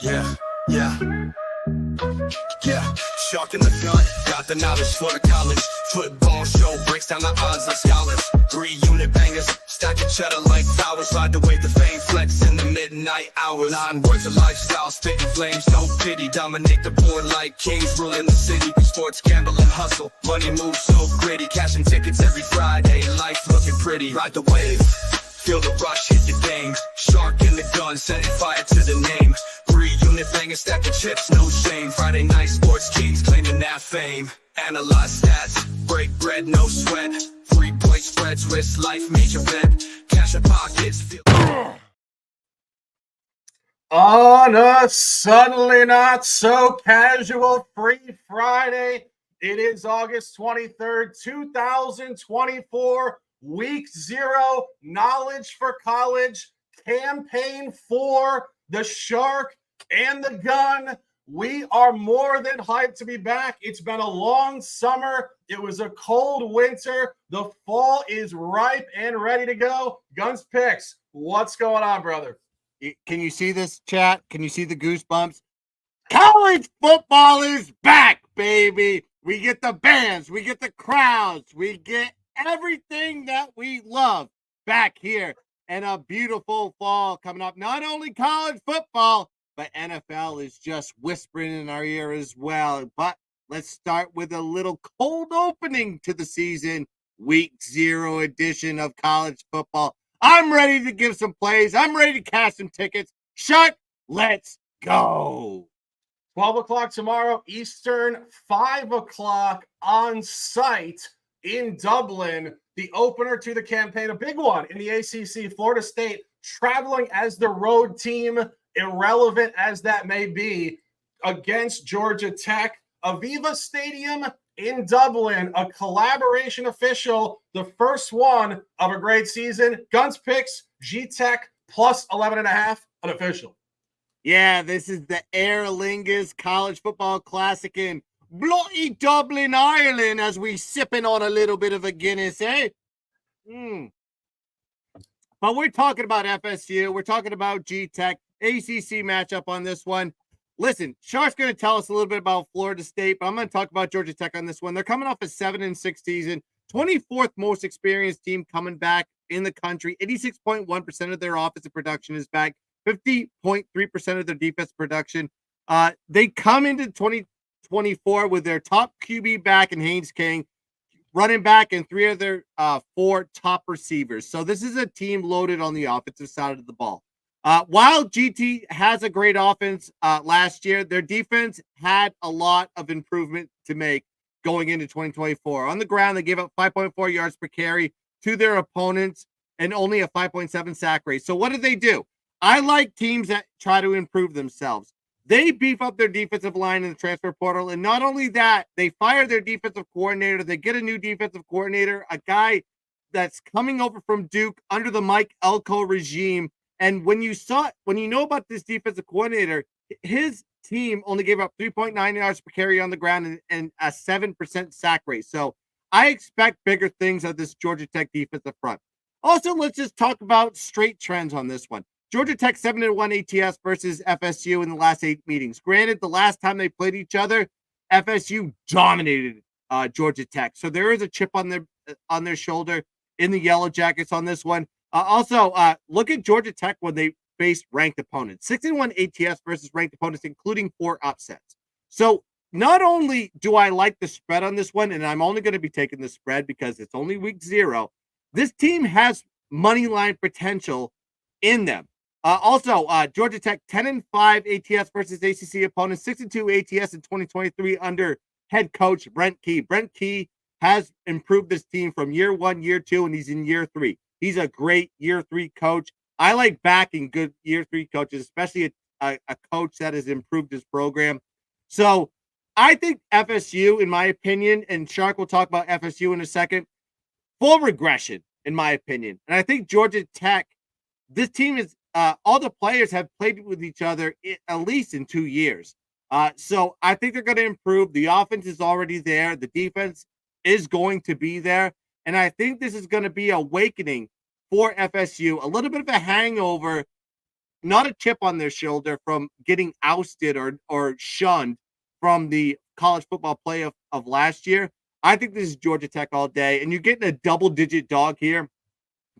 Yeah, yeah, yeah. Shark in the gun, got the knowledge for the college. Football show breaks down the odds like scholars. 3-unit bangers, stacking cheddar like towers. Ride the wave to fame, flex in the midnight hours. 9 words of lifestyle, spitting flames, no pity. Dominate the board like kings, ruling the city. Sports, gamble, and hustle. Money moves so gritty, cashing tickets every Friday. Life looking pretty, ride the wave. Feel the rush, hit the game. Shark in the gun, setting fire to the name. 3-unit banging, stacking chips, no shame. Friday night sports kings claiming that fame. Analyze stats, break bread, no sweat. 3-point spreads, risk life, major bet. Cash in pockets, feel. On a suddenly not so casual free Friday, it is August 23rd, 2024. Week 0, Knowledge for College, campaign for the Shark and the Gun. We are more than hyped to be back. It's been a long summer. It was a cold winter. The fall is ripe and ready to go. Guns picks. What's going on, brother? Can you see this, chat? Can you see the goosebumps? College football is back, baby. We get the bands. We get the crowds. We get everything that we love back here, and a beautiful fall coming up. Not only college football, but NFL is just whispering in our ear as well. But let's start with a little cold opening to the season. Week 0 edition of college football. I'm ready to give some plays. I'm ready to cash some tickets. Shark, let's go. 12 o'clock tomorrow, Eastern, 5 o'clock on site in Dublin, the opener to the campaign, a big one in the ACC. Florida State traveling as the road team, irrelevant as that may be, against Georgia Tech. Aviva Stadium in Dublin, a collaboration official, the first one of a great season. Guns picks, G-Tech plus 11.5, an official. Yeah, this is the Aer Lingus College Football Classic in bloody Dublin, Ireland, as we sipping on a little bit of a Guinness, eh? But we're talking about FSU. We're talking about G-Tech, ACC matchup on this one. Listen, Shark's going to tell us a little bit about Florida State, but I'm going to talk about Georgia Tech on this one. They're coming off a 7-6 season, 24th most experienced team coming back in the country. 86.1% of their offensive production is back. 50.3% of their defense production. They come into 2024 with their top QB back in Haynes King, running back, and 3 of their 4 top receivers. So this is a team loaded on the offensive side of the ball. While GT has a great offense last year, their defense had a lot of improvement to make going into 2024. On the ground, they gave up 5.4 yards per carry to their opponents and only a 5.7 sack rate. So what did they do? I like teams that try to improve themselves. They beef up their defensive line in the transfer portal. And not only that, they fire their defensive coordinator. They get a new defensive coordinator, a guy that's coming over from Duke under the Mike Elko regime. And when you know about this defensive coordinator, his team only gave up 3.9 yards per carry on the ground and a 7% sack rate. So I expect bigger things of this Georgia Tech defensive front. Also, let's just talk about straight trends on this one. Georgia Tech 7-1 ATS versus FSU in the last 8 meetings. Granted, the last time they played each other, FSU dominated Georgia Tech. So there is a chip on their shoulder in the Yellow Jackets on this one. Also, look at Georgia Tech when they faced ranked opponents. 6-1 ATS versus ranked opponents, including 4 upsets. So not only do I like the spread on this one, and I'm only going to be taking the spread because it's only week 0, this team has money line potential in them. Also, Georgia Tech 10-5 ATS versus ACC opponents, 6-2 ATS in 2023 under head coach Brent Key. Brent Key has improved this team from year 1, year 2, and he's in year 3. He's a great year 3 coach. I like backing good year 3 coaches, especially a coach that has improved his program. So I think FSU, in my opinion, and Shark will talk about FSU in a second, full regression, in my opinion. And I think Georgia Tech, this team is, all the players have played with each other at least in 2 years. So I think they're going to improve. The offense is already there. The defense is going to be there. And I think this is going to be awakening for FSU, a little bit of a hangover not a chip on their shoulder from getting ousted or shunned from the college football playoff of last year. I think this is Georgia Tech all day, and you're getting a double-digit dog here.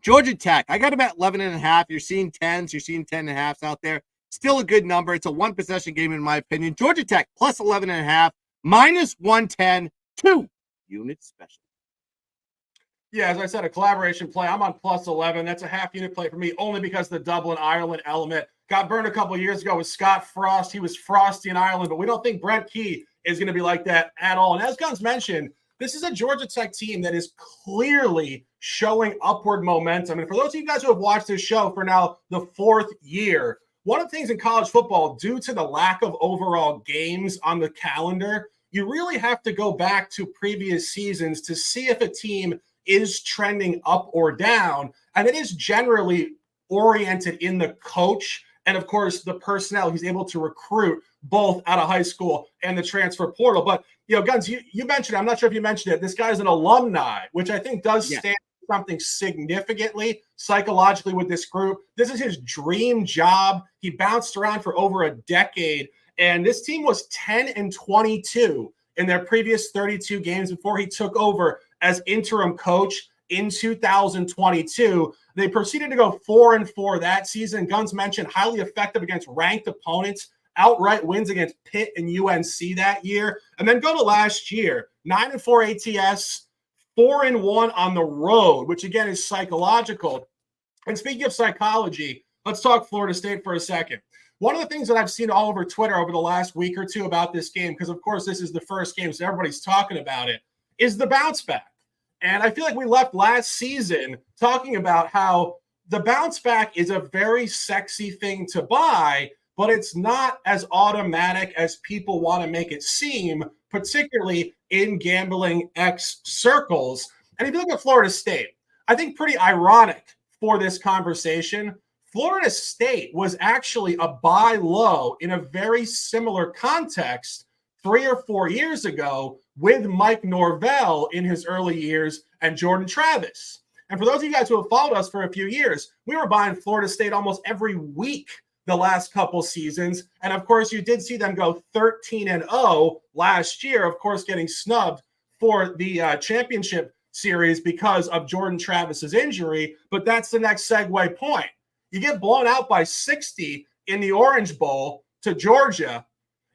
Georgia Tech, I got them at 11.5. You're seeing 10s, you're seeing 10.5s out there. Still a good number. It's a one-possession game in my opinion. Georgia Tech plus 11.5, minus 110, 2 units special. Yeah, as I said, a collaboration play. I'm on plus 11. That's a half unit play for me, only because the Dublin, Ireland element got burned a couple of years ago with Scott Frost. He was frosty in Ireland, but we don't think Brent Key is going to be like that at all. And as Guns mentioned, this is a Georgia Tech team that is clearly showing upward momentum. And for those of you guys who have watched this show for now the 4th year, one of the things in college football, due to the lack of overall games on the calendar, you really have to go back to previous seasons to see if a team is trending up or down. And it is generally oriented in the coach and, of course, the personnel he's able to recruit both out of high school and the transfer portal. But, Guns, you mentioned, I'm not sure if you mentioned it, this guy's an alumni, which I think does stand for something significantly psychologically with this group. This is his dream job. He bounced around for over a decade, and this team was 10-22 in their previous 32 games before he took over as interim coach in 2022. They proceeded to go 4-4 that season. Guns mentioned highly effective against ranked opponents, outright wins against Pitt and UNC that year. And then go to last year, 9-4 ATS, 4-1 on the road, which again is psychological. And speaking of psychology, let's talk Florida State for a second. One of the things that I've seen all over Twitter over the last week or two about this game, because of course this is the first game, so everybody's talking about it, is the bounce back. And I feel like we left last season talking about how the bounce back is a very sexy thing to buy, but it's not as automatic as people want to make it seem, particularly in gambling X circles. And if you look at Florida State, I think pretty ironic for this conversation, Florida State was actually a buy low in a very similar context 3 or 4 years ago with Mike Norvell in his early years and Jordan Travis. And for those of you guys who have followed us for a few years, we were buying Florida State almost every week the last couple seasons. And of course, you did see them go 13-0 last year, of course, getting snubbed for the championship series because of Jordan Travis's injury. But that's the next segue point. You get blown out by 60 in the Orange Bowl to Georgia.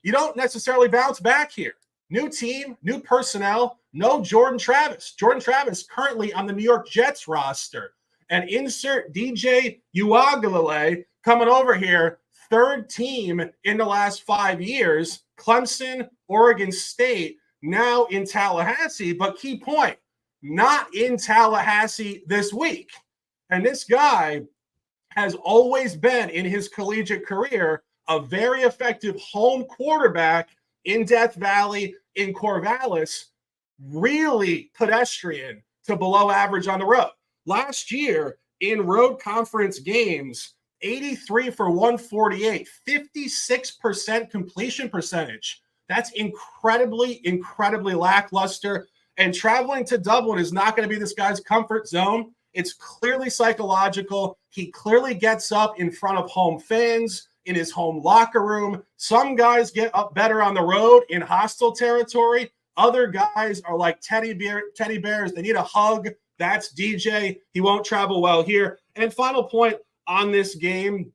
You don't necessarily bounce back here. New team, new personnel, no Jordan Travis. Jordan Travis currently on the New York Jets roster. And insert DJ Uiagalelei coming over here, 3rd team in the last 5 years. Clemson, Oregon State, now in Tallahassee. But key point, not in Tallahassee this week. And this guy has always been in his collegiate career a very effective home quarterback in Death Valley, in Corvallis, really pedestrian to below average on the road. Last year in road conference games, 83 for 148, 56% completion percentage. That's incredibly, incredibly lackluster. And traveling to Dublin is not going to be this guy's comfort zone. It's clearly psychological. He clearly gets up in front of home fans, in his home locker room. Some guys get up better on the road in hostile territory. Other guys are like teddy bears. They need a hug. That's DJ. He won't travel well here. And final point on this game,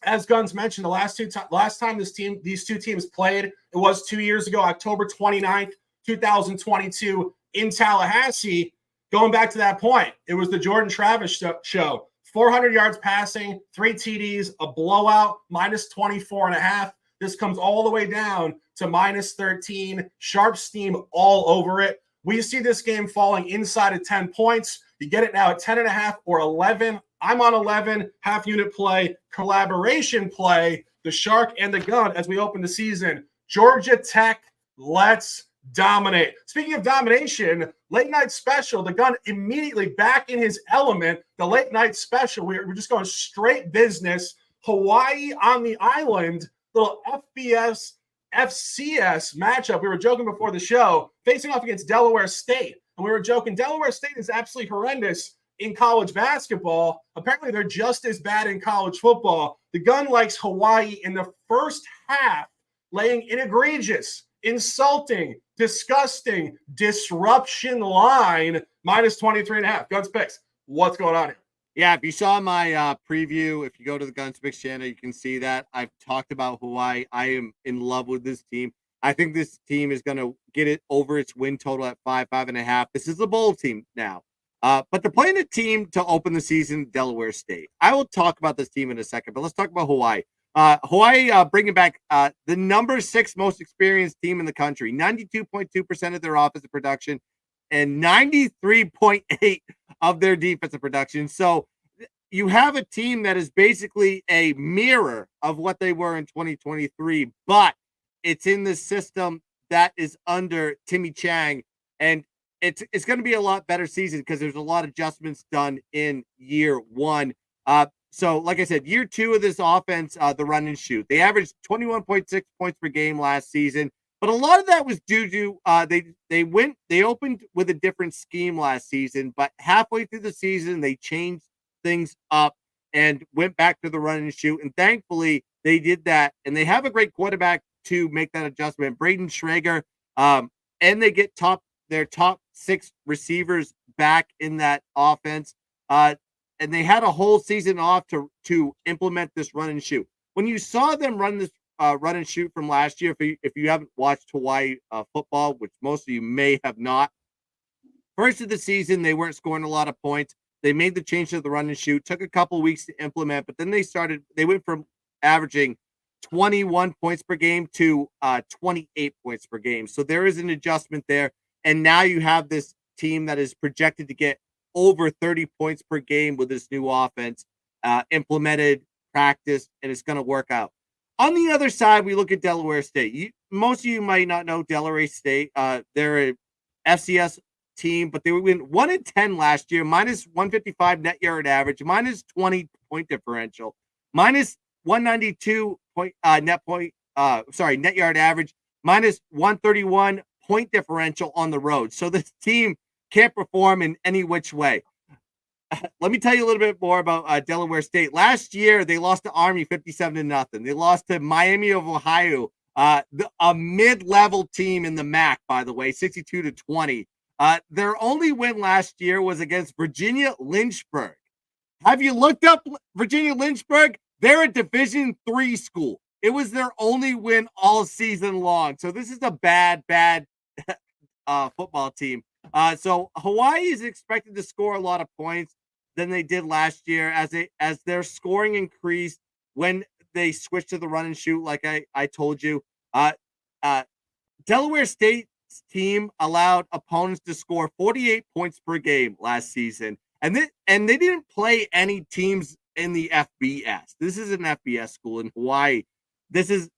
as Guns mentioned, the last time these two teams played, it was 2 years ago, October 29th, 2022 in Tallahassee. Going back to that point, it was the Jordan Travis show. 400 yards passing, 3 TDs, a blowout, minus 24.5. This comes all the way down to minus 13. Sharp steam all over it. We see this game falling inside of 10 points. You get it now at 10.5 or 11. I'm on 11, half unit play, collaboration play, the Shark and the Gun as we open the season. Georgia Tech, let's dominate. Speaking of domination, late night special, the Gun immediately back in his element. The late night special, we're just going straight business. Hawaii on the island, little FBS, FCS matchup. We were joking before the show, facing off against Delaware State. And we were joking, Delaware State is absolutely horrendous. in college basketball, apparently they're just as bad in college football. The Gun likes Hawaii in the first half, laying an egregious, insulting, disgusting disruption line, minus 23.5. Guns picks. What's going on here? Yeah, if you saw my preview, if you go to the Guns Picks channel, you can see that I've talked about Hawaii. I am in love with this team. I think this team is going to get it over its win total at 5.5. This is a bowl team now. But they're playing a team to open the season, Delaware State. I will talk about this team in a second, but let's talk about Hawaii. Hawaii bringing back the number 6 most experienced team in the country, 92.2% of their offensive production and 93.8% of their defensive production. So you have a team that is basically a mirror of what they were in 2023, but it's in the system that is under Timmy Chang, and it's going to be a lot better season because there's a lot of adjustments done in year one. So, like I said, year 2 of this offense, the run and shoot, they averaged 21.6 points per game last season, but a lot of that was due to they opened with a different scheme last season, but halfway through the season they changed things up and went back to the run and shoot, and thankfully they did that, and they have a great quarterback to make that adjustment, Braden Schrager, and they get their top 6 receivers back in that offense, and they had a whole season off to implement this run and shoot. When you saw them run this run and shoot from last year, if you haven't watched Hawaii football, which most of you may have not, first of the season they weren't scoring a lot of points. They made the change to the run and shoot, took a couple weeks to implement, but then they went from averaging 21 points per game to 28 points per game. So there is an adjustment there. And now you have this team that is projected to get over 30 points per game with this new offense, implemented, practiced, and it's going to work out. On the other side, we look at Delaware State. Most of you might not know Delaware State. They're a FCS team, but they went 1-10 last year, minus 155 net yard average, minus 20 point differential, minus 192 net yard average, minus 131 point differential on the road. So this team can't perform in any which way. Let me tell you a little bit more about Delaware State. Last year, they lost to Army 57-0. They lost to Miami of Ohio, a mid-level team in the MAC, by the way, 62-20. Their only win last year was against Virginia Lynchburg. Have you looked up Virginia Lynchburg? They're a Division III school. It was their only win all season long. So this is a bad football team. So Hawaii is expected to score a lot of points than they did last year as their scoring increased when they switched to the run and shoot, like I told you. Delaware State's team allowed opponents to score 48 points per game last season. And they didn't play any teams in the FBS. This is an FBS school in Hawaii. This is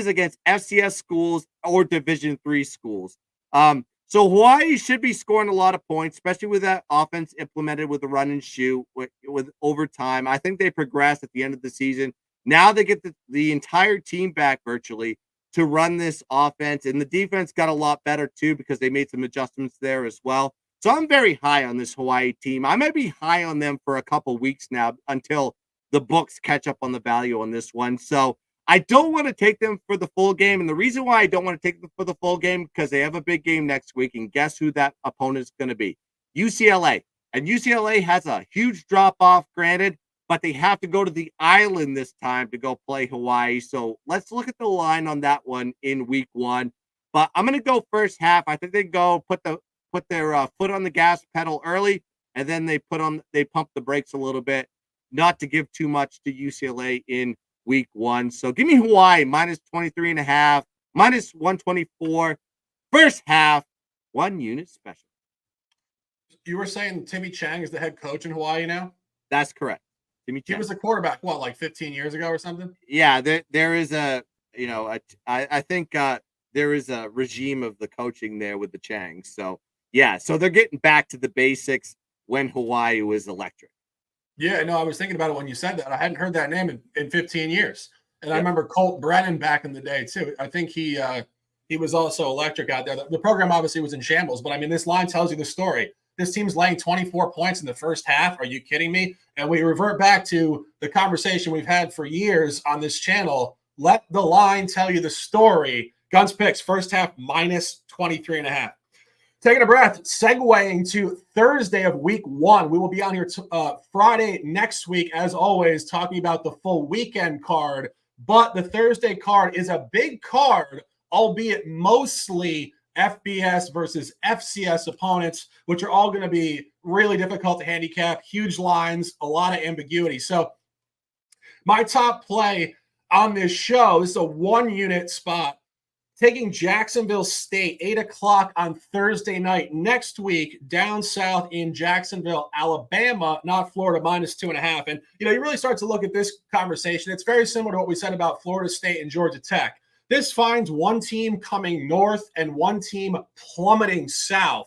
against FCS schools or Division III schools. So Hawaii should be scoring a lot of points, especially with that offense implemented with the run and shoot with overtime. I think they progressed at the end of the season. Now they get the entire team back virtually to run this offense, and the defense got a lot better too because they made some adjustments there as well. So I'm very high on this Hawaii team. I might be high on them for a couple weeks now until the books catch up on the value on this one. So I don't want to take them for the full game. And the reason why I don't want to take them for the full game, because they have a big game next week. And guess who that opponent is going to be? UCLA. And UCLA has a huge drop-off, granted, but they have to go to the island this time to go play Hawaii. So let's look at the line on that one in week 1. But I'm going to go first half. I think they go put their foot on the gas pedal early, and then they pump the brakes a little bit, not to give too much to UCLA in week 1. So give me Hawaii minus 23.5, minus 124, first half, 1 unit special. You were saying Timmy Chang is the head coach in Hawaii now? That's correct. Timmy Chang. He was the quarterback, like 15 years ago or something? Yeah, there is I think there is a regime of the coaching there with the Changs. So yeah, so they're getting back to the basics when Hawaii was electric. Yeah, no, I was thinking about it when you said that. I hadn't heard that name in 15 years. And I remember Colt Brennan back in the day, too. I think he was also electric out there. The program obviously was in shambles, but I mean, this line tells you the story. This team's laying 24 points in the first half. Are you kidding me? And we revert back to the conversation we've had for years on this channel. Let the line tell you the story. Guns picks, first half minus 23.5. Taking a breath, segueing to Thursday of week 1. We will be on here Friday next week, as always, talking about the full weekend card. But the Thursday card is a big card, albeit mostly FBS versus FCS opponents, which are all going to be really difficult to handicap. Huge lines, a lot of ambiguity. So my top play on this show, this is a 1-unit spot, taking Jacksonville State, 8 o'clock on Thursday night next week, down south in Jacksonville, Alabama, not Florida, minus 2.5. And, you really start to look at this conversation. It's very similar to what we said about Florida State and Georgia Tech. This finds one team coming north and one team plummeting south.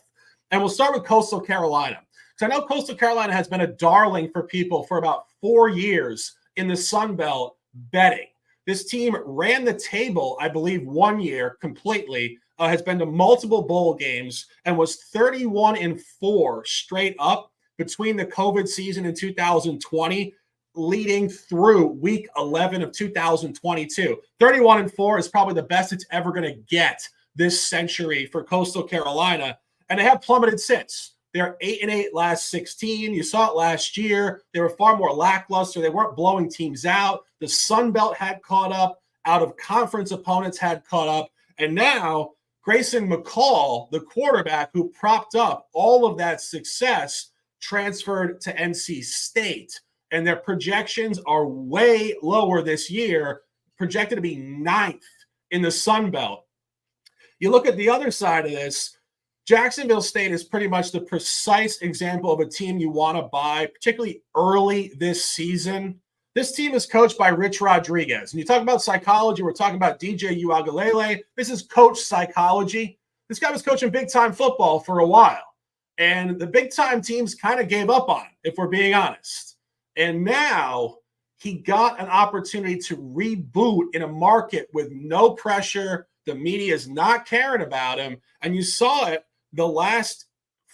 And we'll start with Coastal Carolina. So I know Coastal Carolina has been a darling for people for about 4 years in the Sun Belt betting. This team ran the table, I believe, 1 year completely, has been to multiple bowl games, and was 31-4 straight up between the COVID season in 2020 leading through week 11 of 2022. 31-4 is probably the best it's ever going to get this century for Coastal Carolina, and they have plummeted since. They're 8-8 last 16. You saw it last year. They were far more lackluster. They weren't blowing teams out. The Sun Belt had caught up. Out-of-conference opponents had caught up. And now Grayson McCall, the quarterback who propped up all of that success, transferred to NC State. And their projections are way lower this year, projected to be 9th in the Sun Belt. You look at the other side of this, Jacksonville State is pretty much the precise example of a team you want to buy, particularly early this season. This team is coached by Rich Rodriguez. And you talk about psychology, we're talking about DJ Uiagalelei. This is coach psychology. This guy was coaching big-time football for a while. And the big-time teams kind of gave up on him, if we're being honest. And now he got an opportunity to reboot in a market with no pressure. The media is not caring about him. And you saw it the last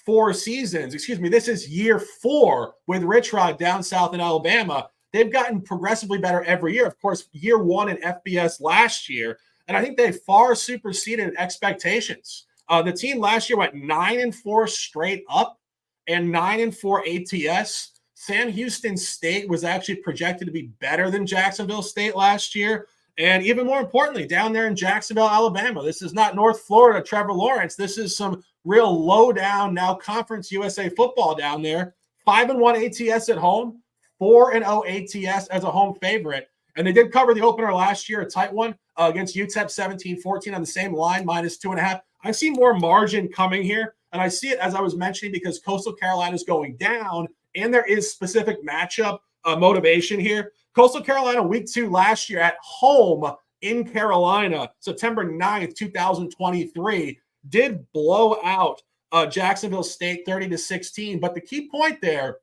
4 seasons. This is year 4 with Rich Rod down south in Alabama. They've gotten progressively better every year. Of course, year 1 in FBS last year. And I think they far superseded expectations. The team last year went 9-4 straight up and 9-4 ATS. Sam Houston State was actually projected to be better than Jacksonville State last year. And even more importantly, down there in Jacksonville, Alabama, this is not North Florida, Trevor Lawrence. This is some real low-down, now Conference USA football down there. 5-1 ATS at home, 4-0 ATS as a home favorite. And they did cover the opener last year, a tight one, against UTEP 17-14 on the same line, minus 2.5. I see more margin coming here, and I see it, as I was mentioning, because Coastal Carolina is going down, and there is specific matchup motivation here. Coastal Carolina week 2 last year at home in Carolina, September 9th, 2023, did blow out Jacksonville State 30-16. But the key point there,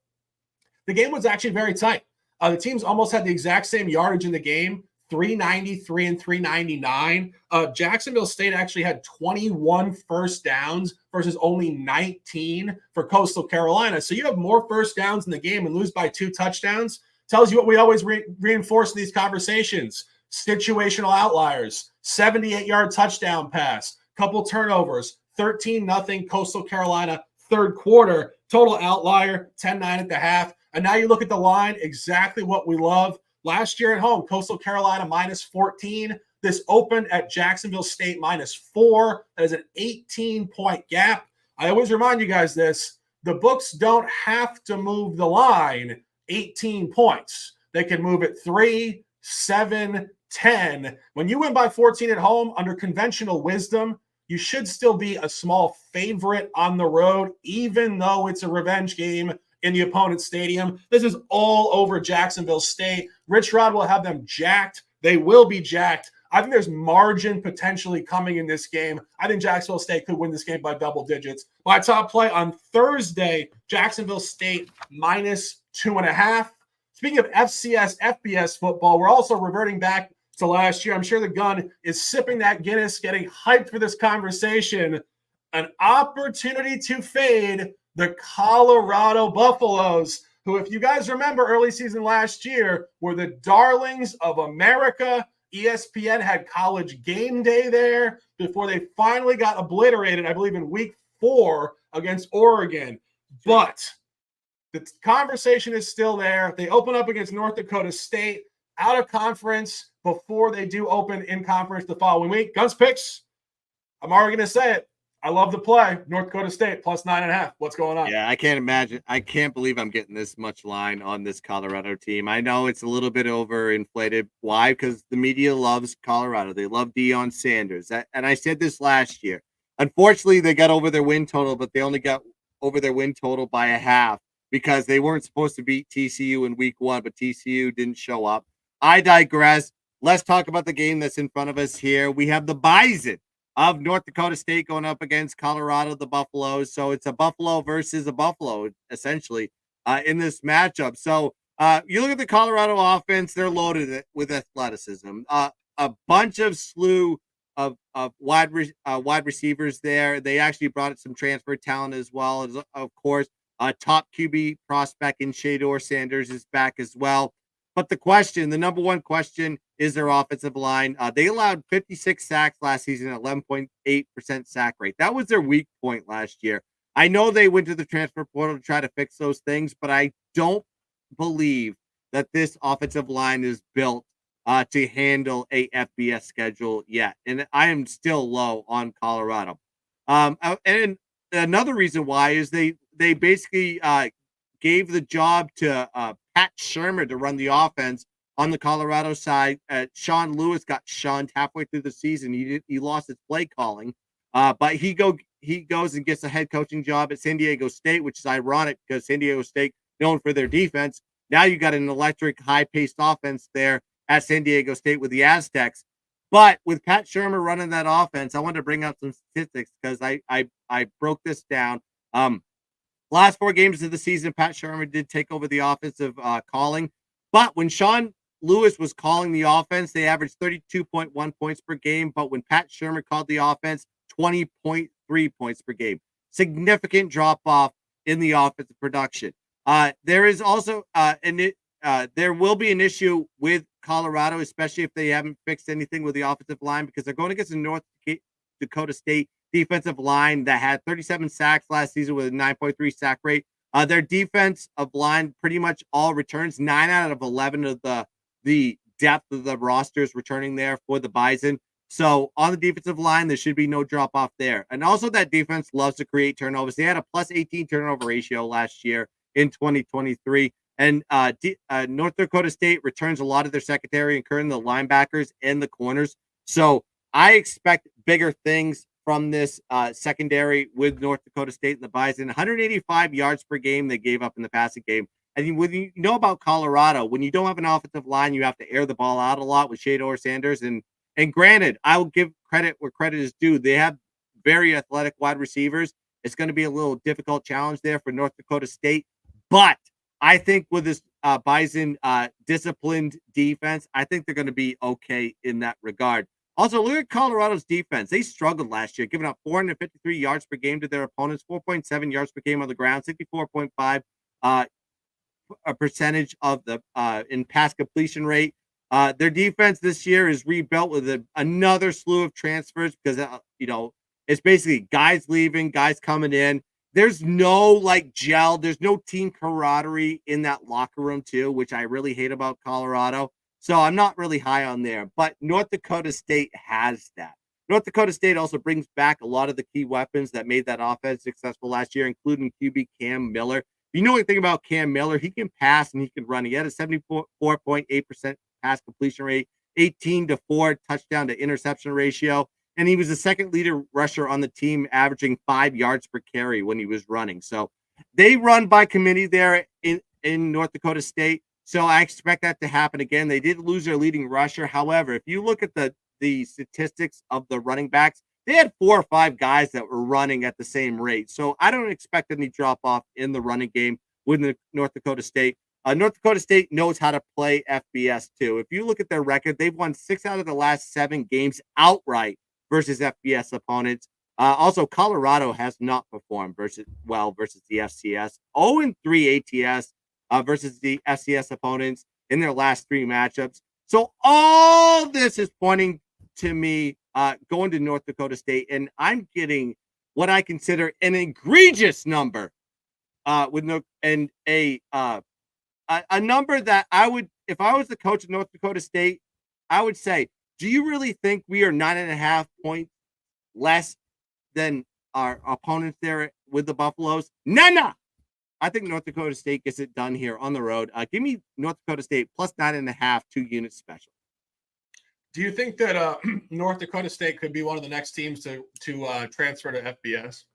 the game was actually very tight. The teams almost had the exact same yardage in the game, 393 and 399. Jacksonville State actually had 21 first downs versus only 19 for Coastal Carolina. So you have more first downs in the game and lose by 2 touchdowns. Tells you what we always reinforce in these conversations. Situational outliers, 78-yard touchdown pass, couple turnovers, 13-0 Coastal Carolina third quarter. Total outlier, 10-9 at the half. And now you look at the line, exactly what we love. Last year at home, Coastal Carolina minus 14. This opened at Jacksonville State minus 4. That is an 18-point gap. I always remind you guys this. The books don't have to move the line 18 points. They can move it 3, 7, 10. When you win by 14 at home, under conventional wisdom, you should still be a small favorite on the road, even though it's a revenge game in the opponent's stadium. This is all over Jacksonville State. Rich Rod will have them jacked. They will be jacked. I think there's margin potentially coming in this game. I think Jacksonville State could win this game by double digits. My top play on Thursday, Jacksonville State minus 2.5. Speaking of FCS, FBS football, we're also reverting back to last year. I'm sure the gun is sipping that Guinness, getting hyped for this conversation. An opportunity to fade the Colorado Buffaloes, who, if you guys remember early season last year, were the darlings of America. ESPN had College Game Day there before they finally got obliterated, I believe, in week 4 against Oregon. But the conversation is still there. They open up against North Dakota State out of conference before they do open in conference the following week. Guns picks. I'm already going to say it. I love the play. North Dakota State plus 9.5. What's going on? Yeah, I can't imagine. I can't believe I'm getting this much line on this Colorado team. I know it's a little bit overinflated. Why? Because the media loves Colorado. They love Deion Sanders. And I said this last year. Unfortunately, they got over their win total, but they only got over their win total by a half because they weren't supposed to beat TCU in week 1, but TCU didn't show up. I digress. Let's talk about the game that's in front of us here. We have the Bison of North Dakota State going up against Colorado, the Buffaloes. So it's a Buffalo versus a Buffalo, essentially, in this matchup. So you look at the Colorado offense, they're loaded with athleticism. A bunch of slew of wide receivers there. They actually brought some transfer talent as well. As, of course, top QB prospect in Shador Sanders is back as well. But the number one question, is their offensive line. They allowed 56 sacks last season at 11.8% sack rate. That was their weak point last year. I know they went to the transfer portal to try to fix those things, but I don't believe that this offensive line is built to handle a FBS schedule yet. And I am still low on Colorado. And another reason why is they basically gave the job to Pat Shermer to run the offense. On the Colorado side, Sean Lewis got shunned halfway through the season. He lost his play calling, but he goes and gets a head coaching job at San Diego State, which is ironic because San Diego State known for their defense. Now you got an electric, high-paced offense there at San Diego State with the Aztecs. But with Pat Shermer running that offense, I wanted to bring out some statistics because I broke this down. Last 4 games of the season, Pat Shermer did take over the offensive calling, but when Sean Lewis was calling the offense, they averaged 32.1 points per game, but when Pat Shermer called the offense, 20.3 points per game. Significant drop off in the offensive production. There is also there will be an issue with Colorado, especially if they haven't fixed anything with the offensive line, because they're going against the North Dakota State defensive line that had 37 sacks last season with a 9.3 sack rate. Their defense of line pretty much all returns. 9 out of 11 of the depth of the rosters returning there for the Bison. So on the defensive line, there should be no drop off there. And also that defense loves to create turnovers. They had a plus 18 turnover ratio last year in 2023. And North Dakota State returns a lot of their secondary, including the linebackers and the corners. So I expect bigger things from this secondary with North Dakota State and the Bison. 185 yards per game they gave up in the passing game. And when you know about Colorado, when you don't have an offensive line, you have to air the ball out a lot with Shador Sanders. And granted, I will give credit where credit is due. They have very athletic wide receivers. It's going to be a little difficult challenge there for North Dakota State. But I think with this Bison disciplined defense, I think they're going to be okay in that regard. Also, look at Colorado's defense. They struggled last year, giving up 453 yards per game to their opponents, 4.7 yards per game on the ground, 64.5 a percentage of the in pass completion rate. Their defense this year is rebuilt with another slew of transfers because it's basically guys leaving, guys coming in. There's no like gel. There's no team camaraderie in that locker room too, which I really hate about Colorado. So I'm not really high on there. But North Dakota State has that. North Dakota State also brings back a lot of the key weapons that made that offense successful last year, including QB Cam Miller. If you know anything about Cam Miller, he can pass and he can run. He had a 74.8% pass completion rate, 18-4 touchdown to interception ratio. And he was the second leader rusher on the team, averaging 5 yards per carry when he was running. So they run by committee there in North Dakota State. So I expect that to happen again. They did lose their leading rusher. However, if you look at the statistics of the running backs, they had 4 or 5 guys that were running at the same rate. So I don't expect any drop off in the running game with North Dakota State. North Dakota State knows how to play FBS too. If you look at their record, they've won 6 out of the last 7 games outright versus FBS opponents. Also, Colorado has not performed versus the FCS. 0-3 ATS versus the FCS opponents in their last 3 matchups. So all this is pointing to me going to North Dakota State, and I'm getting what I consider an egregious number with no and a number that I would, if I was the coach of North Dakota State, I would say, do you really think we are 9.5 points less than our opponents there with the Buffaloes? No. I think North Dakota State gets it done here on the road. Give me North Dakota State plus 9.5, 2 units special. Do you think that North Dakota State could be one of the next teams to transfer to FBS?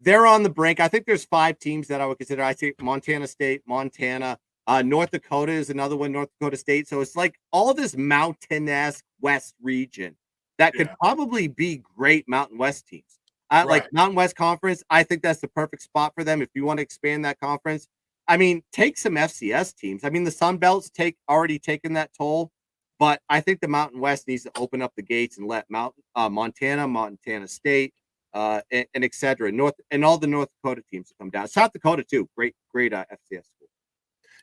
They're on the brink. I think there's 5 teams that I would consider. I say Montana State, Montana, North Dakota is another one, North Dakota State. So it's like all this mountainous West region that could probably be great Mountain West teams. Right. Like Mountain West Conference, I think that's the perfect spot for them if you want to expand that conference. I mean, take some FCS teams. I mean, the Sun Belt's already taken that toll, but I think the Mountain West needs to open up the gates and let Montana, Montana State, and et cetera, and all the North Dakota teams to come down. South Dakota too, great FCS school.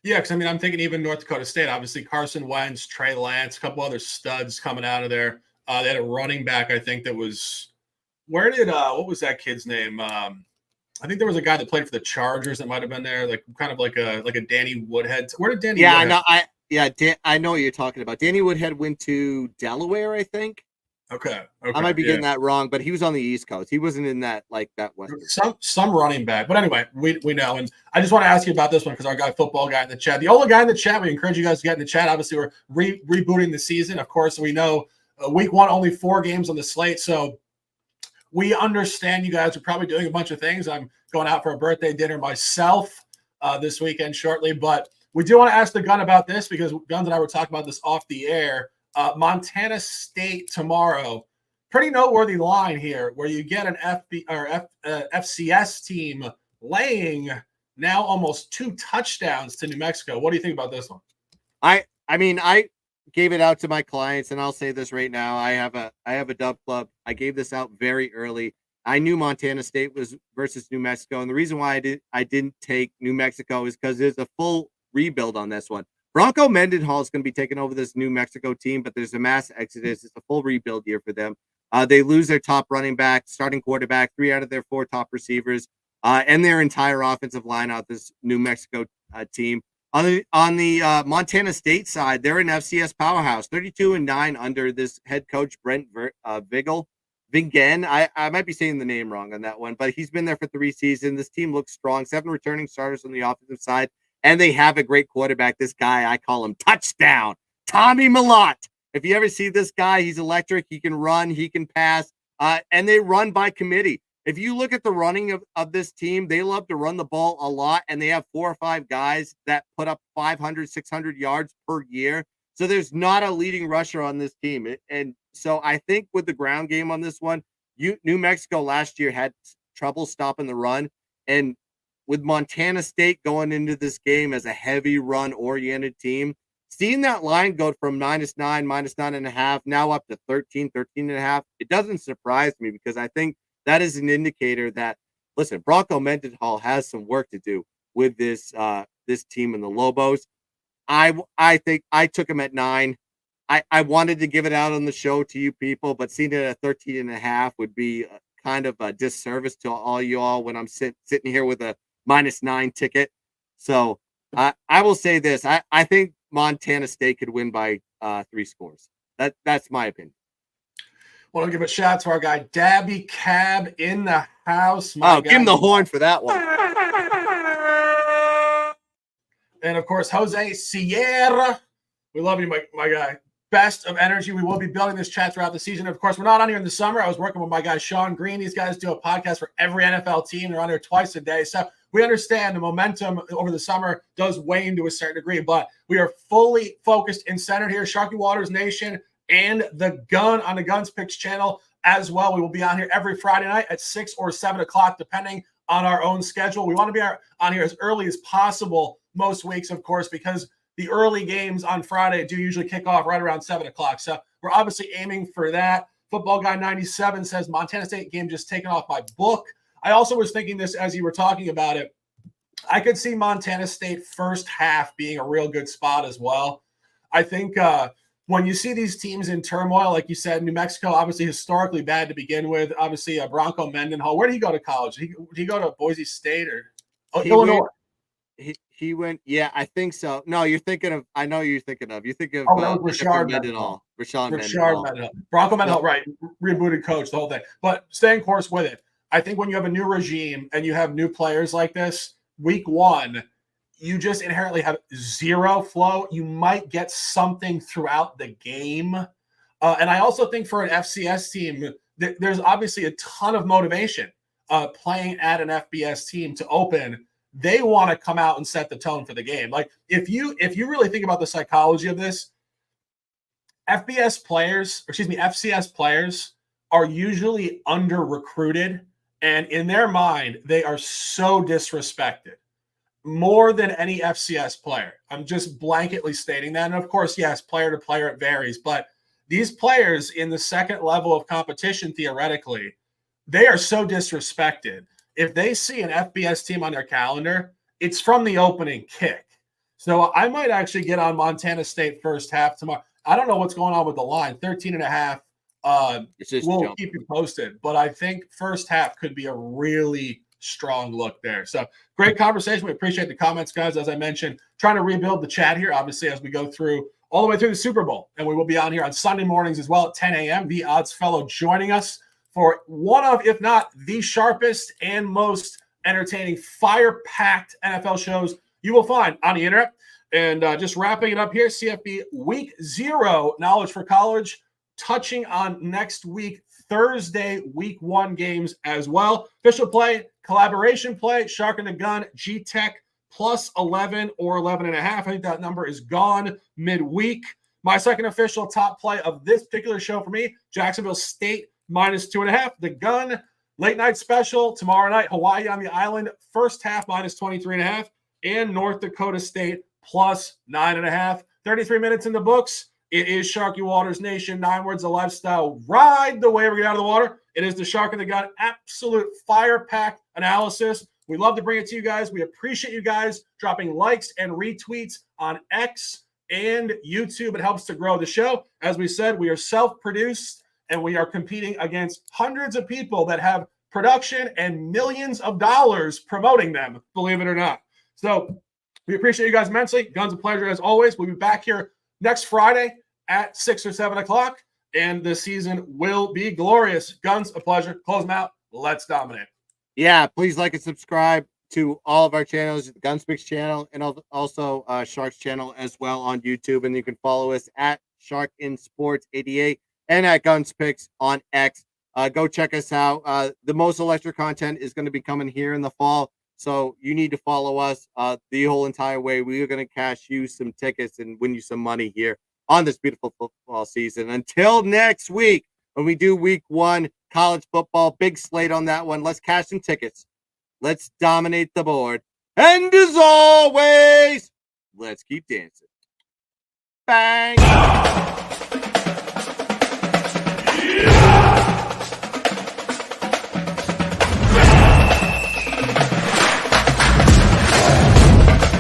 Yeah, because I mean, I'm thinking even North Dakota State. Obviously, Carson Wentz, Trey Lance, a couple other studs coming out of there. They had a running back, I think, that was. Where did what was that kid's name? I think there was a guy that played for the Chargers that might have been there, like kind of like a Danny Woodhead. Where did Danny? Yeah, Woodhead? I know what you're talking about. Danny Woodhead went to Delaware, I think. Okay. I might be getting that wrong, but he was on the East Coast. He wasn't in that West. Some running back, but anyway, we know. And I just want to ask you about this one because our football guy in the chat, the only guy in the chat, we encourage you guys to get in the chat. Obviously, we're rebooting the season. Of course, we know week 1 only 4 games on the slate, so we understand you guys are probably doing a bunch of things. I'm going out for a birthday dinner myself this weekend shortly, but we do want to ask the Gun about this because Guns and I were talking about this off the air. Montana State tomorrow, pretty noteworthy line here where you get an FCS team laying now almost 2 touchdowns to New Mexico. What do you think about this one? I mean, I gave it out to my clients, and I'll say this right now. I have a Dub Club. I gave this out very early. I knew Montana State was versus New Mexico, and the reason why I didn't take New Mexico is because there's a full rebuild on this one. Bronco Mendenhall is going to be taking over this New Mexico team, but there's a mass exodus. It's a full rebuild year for them. They lose their top running back, starting quarterback, 3 out of their 4 top receivers, and their entire offensive line out this New Mexico team. On the Montana State side, they're an FCS powerhouse, 32-9 under this head coach Brent Vingen. I might be saying the name wrong on that one, but he's been there for 3 seasons. This team looks strong. 7 returning starters on the offensive side, and they have a great quarterback. This guy, I call him Touchdown, Tommy Mellott. If you ever see this guy, he's electric. He can run, he can pass, and they run by committee. If you look at the running of this team, they love to run the ball a lot, and they have 4 or 5 guys that put up 500, 600 yards per year. So there's not a leading rusher on this team. And so I think with the ground game on this one, New Mexico last year had trouble stopping the run. And with Montana State going into this game as a heavy run-oriented team, seeing that line go from -9, -9.5, now up to 13, 13.5, it doesn't surprise me because I think that is an indicator that, listen, Bronco Mendenhall has some work to do with this team and the Lobos. I think I took him at 9. I wanted to give it out on the show to you people, but seeing it at 13.5 would be kind of a disservice to all you all when I'm sitting here with a -9 ticket. So I will say this. I think Montana State could win by 3 scores. That's my opinion. Want to give a shout out to our guy Dabby Cab in the house. Give him the horn for that one. And of course, Jose Sierra. We love you, my guy. Best of energy. We will be building this chat throughout the season. Of course, we're not on here in the summer. I was working with my guy Sean Green. These guys do a podcast for every NFL team. They're on here twice a day. So we understand the momentum over the summer does wane to a certain degree, but we are fully focused and centered here. Sharky Waters Nation and the Gun on the Guns Picks channel as well. We will be on here every Friday night at 6 or 7 o'clock, depending on our own schedule. We want to be on here as early as possible most weeks, of course, because the early games on Friday do usually kick off right around 7 o'clock. So we're obviously aiming for that. Football Guy 97 says Montana State game just taken off my book. I also was thinking this as you were talking about it. I could see Montana State first half being a real good spot as well. I think when you see these teams in turmoil, like you said, New Mexico, obviously historically bad to begin with. Obviously, Bronco Mendenhall. Where did he go to college? Did he go to Boise State or Illinois? He went, yeah, I think so. No, you're thinking of, I know you're thinking of. You think of that was Rashard Mendenhall. Rashard Mendenhall. Bronco Mendenhall, right. Rebooted coach, the whole thing. But staying course with it. I think when you have a new regime and you have new players like this, week one, you just inherently have zero flow. You might get something throughout the game. And I also think for an FCS team, there's obviously a ton of motivation playing at an FBS team to open. They want to come out and set the tone for the game. Like if you really think about the psychology of this, FCS players are usually under recruited, and in their mind, they are so disrespected more than any FCS player. I'm just blanketly stating that. And of course, yes, player to player, it varies, but these players in the second level of competition, theoretically, they are so disrespected. If they see an FBS team on their calendar, it's from the opening kick. So I might actually get on Montana State first half tomorrow. I don't know what's going on with the line, 13.5. We'll keep you posted, but I think first half could be a really strong look there. So great conversation. We appreciate the comments, guys. As I mentioned, trying to rebuild the chat here, obviously, as we go through all the way through the Super Bowl. And we will be on here on Sunday mornings as well at 10 a.m. The Odds Fellow joining us for one of, if not the sharpest and most entertaining, fire-packed NFL shows you will find on the internet. And just wrapping it up here, CFB Week 0, Knowledge for College, touching on next week, Thursday, Week 1 games as well. Official play, collaboration play, Shark and the Gun, G-Tech, plus 11 or 11.5. I think that number is gone midweek. My second official top play of this particular show for me, Jacksonville State, minus 2.5. The Gun, late night special, tomorrow night, Hawaii on the island, first half, minus 23.5. And North Dakota State, plus 9.5. 33 minutes in the books. It is Sharky Waters Nation. 9 words of lifestyle. Ride the wave we get out of the water. It is the Shark and the Gun. Absolute fire-packed analysis. We love to bring it to you guys. We appreciate you guys dropping likes and retweets on X and YouTube. It helps to grow the show. As we said, we are self-produced, and we are competing against hundreds of people that have production and millions of dollars promoting them, believe it or not. So we appreciate you guys immensely. Gun's a pleasure as always. We'll be back here next Friday at 6 or 7 o'clock, and the season will be glorious. Guns, a pleasure. Close them out. Let's dominate. Yeah, please like and subscribe to all of our channels, the Gunspeaks channel, and also Shark's channel as well on YouTube. And you can follow us at Shark in Sports 88 and at Gunspeaks on X. Go check us out. The most electric content is going to be coming here in the fall. So you need to follow us the whole entire way. We are going to cash you some tickets and win you some money here on this beautiful football season. Until next week, when we do Week 1 college football, big slate on that one. Let's cash some tickets. Let's dominate the board. And as always, let's keep dancing. Bang!